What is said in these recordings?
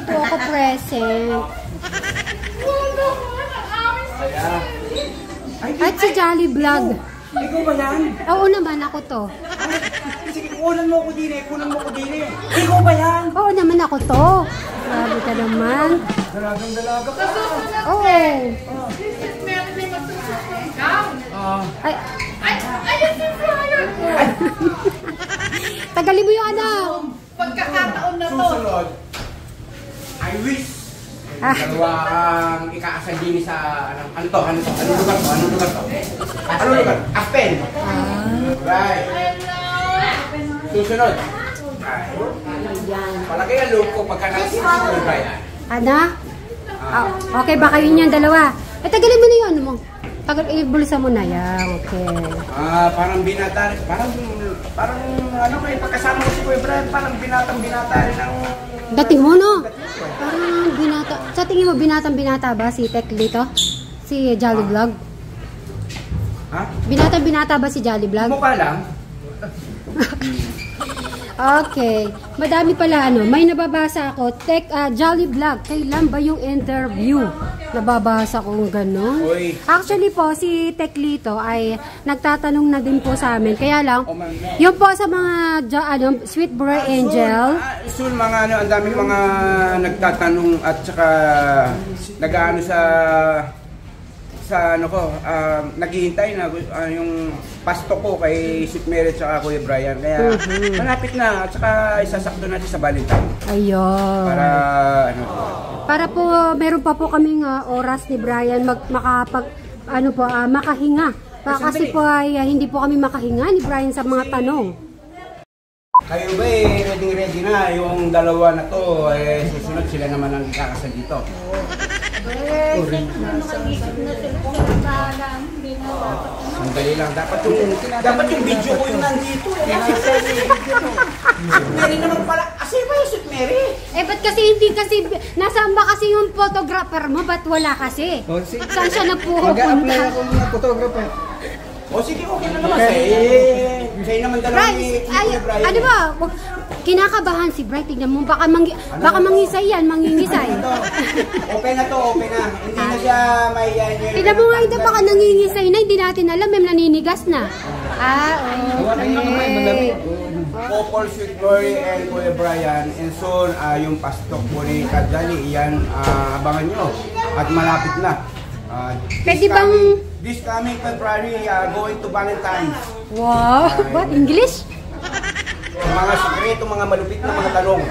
po ako present. At si Jolly Vlog. Ikaw ba yan? Oo naman, ako to. Sige, kunan mo ko din eh. Ikaw ba yan? Oo naman, ako to. Grabe ka naman. Dalagang dalaga ka. Oo. Ay, Ayun si Brian! tagalin mo yung ano. Pagkakataon na to. Susunod. I wish. Dalawa ang ikaasal din sa ano to? Anong lugar to? Anong lugar? Aspen. Right. Susunod. Palagi ang loob ko pagka nakasama ko Brian. Ano? Okay, baka yun yung dalawa. Tagalin mo na yun mo. Ibulsa mo na yan. Okay. Parang binata, parang ano kayo, pagkasama ko si Kuya Brian, parang binata rin ang... Dating mo, no? Parang binata. Sa tingin mo, binata ba si Tek dito? Si Jolly Vlog? Ha? Binata ba si Jolly Vlog? Mukha lang. Okay. Madami pala ano. May nababasa ako. Jolly Vlog. Kailan ba yung interview? Nababasa kong gano'n. Actually po, si Teklito ay nagtatanong na din po sa amin. Kaya lang, yung po sa mga Sweet Boy Angel. Soon, mga ano, ang daming mga nagtatanong at saka nag-ano sa ano ko, naghihintay na yung pasto ko kay Sweet Mary at saka Kuya Brian. Kaya malapit na at saka isasakto natin sa Valentine. Ayun. Para ano. Para po meron pa po kaming oras ni Brian makahinga. Kasi po ay hindi po kami makahinga ni Brian sa mga tanong. Kayo ba ready na yung dalawa na to susunod sila naman ang ikakasal dito. Sandali lang, dapat yung video ko yung nandito. Mary naman pala. Kasi ba yung Sweet Mary? Ba't kasi hindi kasi, nasaan ba kasi yung photographer mo? Ba't wala kasi? Saan siya nagpupunta? Mag-a-apply ako ng photographer. O sige, okay na naman. Sa'yo naman dalawa ni Brian. Ano ba? Kinakabahan si Brian. Tignan mo, baka mangisay yan, mangingisay. Open na to, open na. Hindi na siya mahihayin. Tignan mo nga ito, baka nangingisay na, hindi natin alam, may naninigas na. Okay. Couple Sweet Boy and Kuya Brian. And soon, yung pastok po ni Kadali, yan, abangan nyo. At malapit na. Pwede bang... This coming February, going to Valentine's. Wow! What? English? Mga sekreto, mga malupit na mga tanong.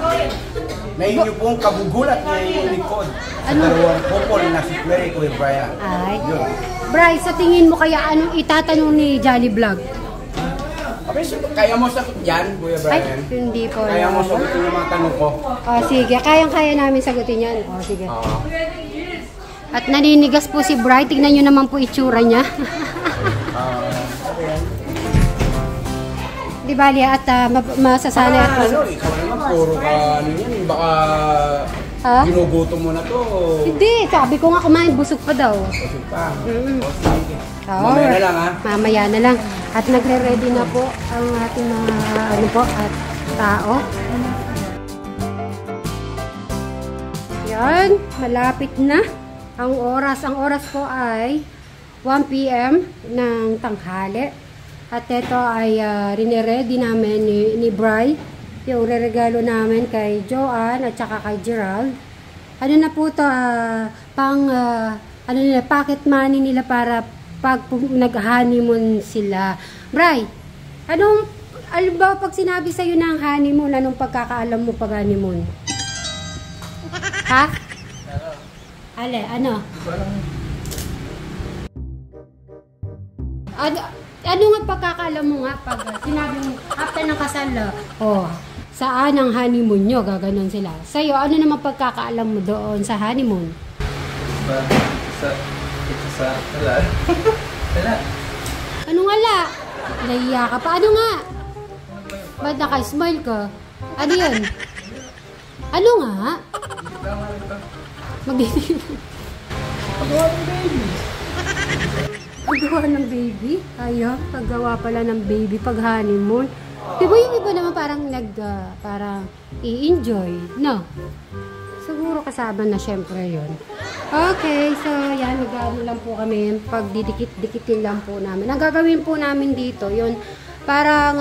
Na inyo pong kagugulat na inyong likod sa dalawang couple na si Mary Kuya Brian. Ay. Bri, sa tingin mo kaya anong itatanong ni Jolly Vlog? Okay, so, kaya mo sagot yan, Kuya Brian? Ay, hindi po. Kaya mo sagutin yung mga tanong ko? Sige, kayang-kaya namin sagutin yan. Sige. At naninigas po si Bri. Tignan nyo naman po itsura niya. Di ba, Lia? At masasanay at... Ikaw naman, puro ka ano yan. Baka ginugutom mo na to. Hindi, sabi ko nga kumain, busog pa daw. Busog pa. Mamaya na lang, ha? Mamaya na lang. At nagre-ready na po ang ating mga at tao. Yan, malapit na. Ang oras po ay 1 PM ng tanghali. At ito ay riniredy namin ni Bri. Yung regalo namin kay Joanne at saka kay Gerald. Ano na po to, pocket money nila para pag nag-honeymoon sila. Bri, alam ba pag sinabi sa'yo ng honeymoon, anong pagkakaalam mo pag honeymoon? Ha? Ano? Ano nga pagkakaalam mo nga pag sinabi mo after ng kasal, saan ang honeymoon nyo? Gaganon sila. Sa'yo, ano naman pagkakaalam mo doon sa honeymoon? Wala. Anong wala? Nahiya ka pa. Ano nga? Ba't naka-smile ka? Ano yun? Ano nga? Pagawa ng baby. Paggawa ng baby? Ayaw, paggawa pala ng baby pag honeymoon. Di ba yung iba naman parang parang i-enjoy, no? Siguro pero kasama na syempre yun. Okay, so yan, mag-ano lang po kami, pagdidikit-dikitin lang po namin. Ang gagawin po namin dito, yun, parang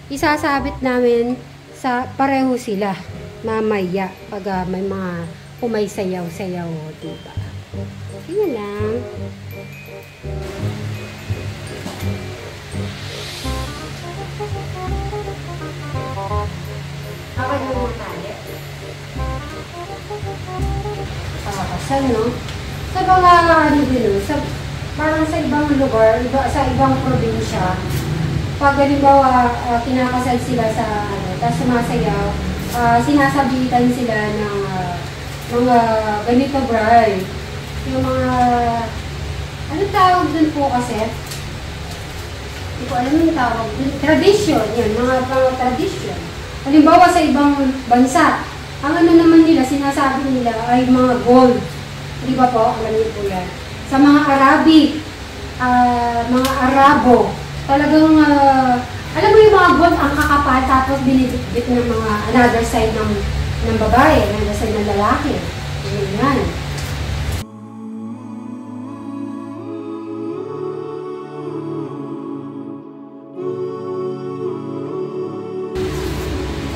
isasabit namin sa pareho sila mamaya pag may mga kumaysayaw-sayaw, diba? Yun lang. Okay na mo tayo. Saan, no? Sa mga, ano din, parang sa ibang lugar, sa ibang probinsya, pag halimbawa, kinakasal sila sa, tapos sumasayaw, sinasabitan sila ng mga ganito, bray. Yung mga, ano tawag dun po kasi? Hindi ko alam yung tawag dun. Tradition, yan, mga tradition. Halimbawa sa ibang bansa, ang ano naman nila, sinasabi nila ay mga gold. Di ba po? Alam niyo po yan. Sa mga Arabic, mga Arabo, talagang, alam mo yung mga gold ang kakapal, tapos binibit ng mga another side ng babae, another side ng lalaki. Yan.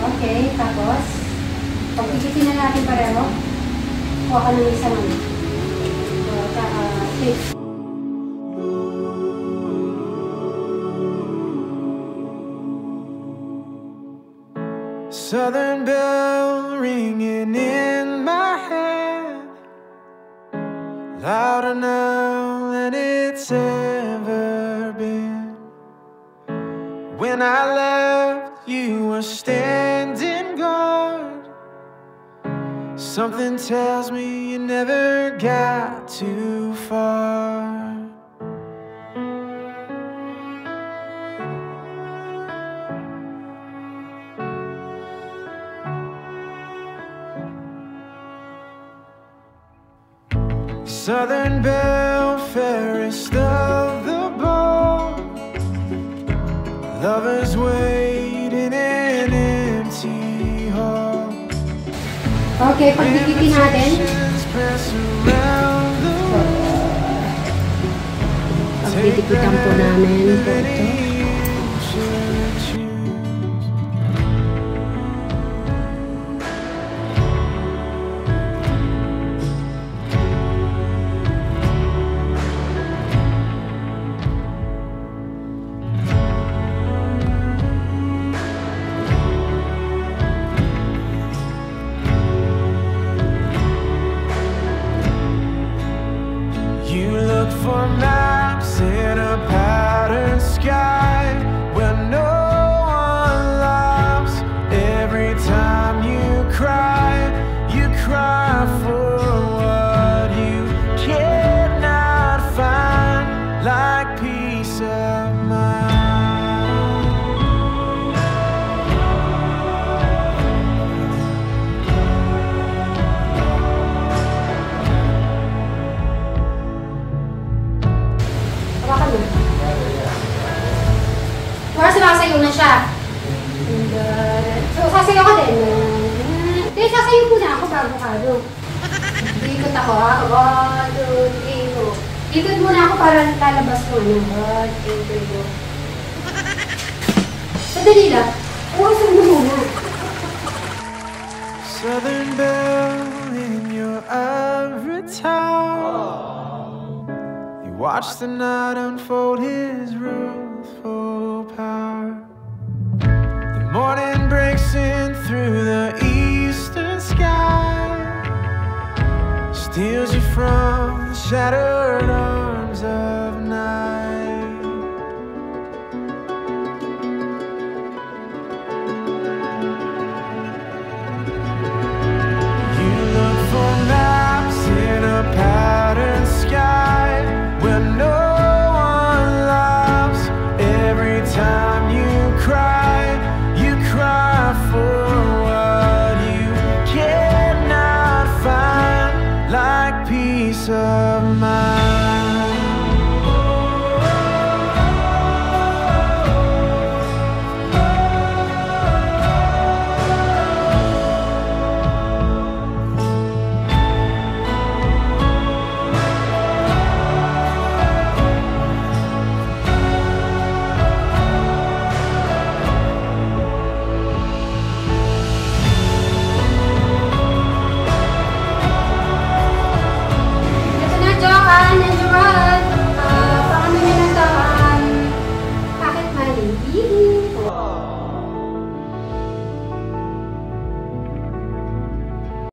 Okay, tapos, pagpipitin na natin pareho, kuha ka ng isang tip. Southern bell ringing in my head, louder now than it's ever been. When I left, you were standing guard. Something tells me you never got too far. Southern belle, fairest of the ball, lovers wait in an empty hall. Okay, pagdikitin natin. Pagdikitan po namin po ito. For maps in a patterned sky where no one laughs. Every time you cry for what you cannot find, like peace of mind. Para sumasayaw na siya. So, sasayaw ka din. Sasayaw muna ako bago ka. Ikot ako ha. 1, 2, 3, go. Ikot muna ako para lalabas ko. 1, 2, 3, go. Sadali lang. Uwasan mo muna. Southern belle in your ivory tower, you watch the night unfold his ruthless power. The morning breaks in through the eastern sky, steals you from the shattered